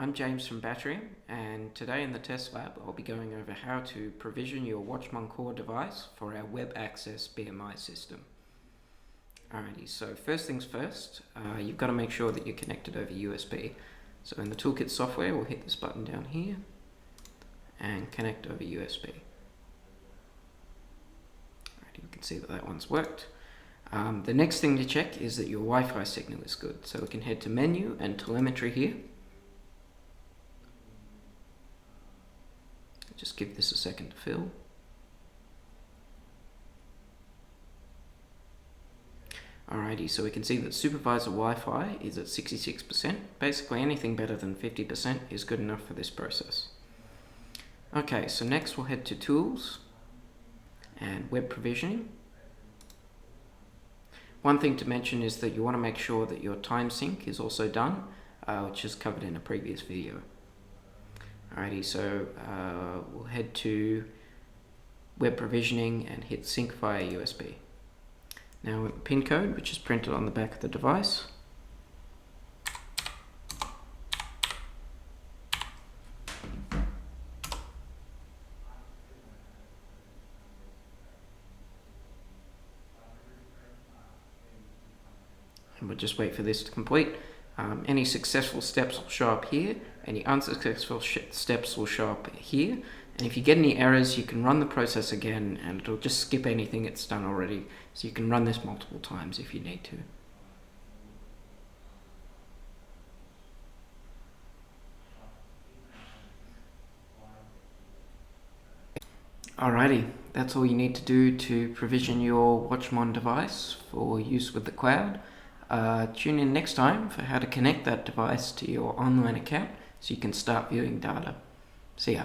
I'm James from Batrium, and today in the test lab I'll be going over how to provision your WatchMon core device for our web access BMI system. Alrighty, so first things first, you've got to make sure that you're connected over USB. So in the toolkit software, we'll hit this button down here and connect over USB. Alrighty, you can see that one's worked. The next thing to check is that your Wi-Fi signal is good. So we can head to menu and telemetry here. Just give this a second to fill. Alrighty, so we can see that supervisor Wi-Fi is at 66%. Basically anything better than 50% is good enough for this process. Okay, so next we'll head to Tools and Web Provisioning. One thing to mention is that you want to make sure that your time sync is also done, which is covered in a previous video. Alrighty, so we'll head to Web Provisioning and hit Sync via USB. Now with the pin code, which is printed on the back of the device. And we'll just wait for this to complete. Any successful steps will show up here, any unsuccessful steps will show up here, and if you get any errors you can run the process again and it'll just skip anything it's done already, so you can run this multiple times if you need to. Alrighty, that's all you need to do to provision your WatchMon device for use with the cloud. Tune in next time for how to connect that device to your online account so you can start viewing data. See ya.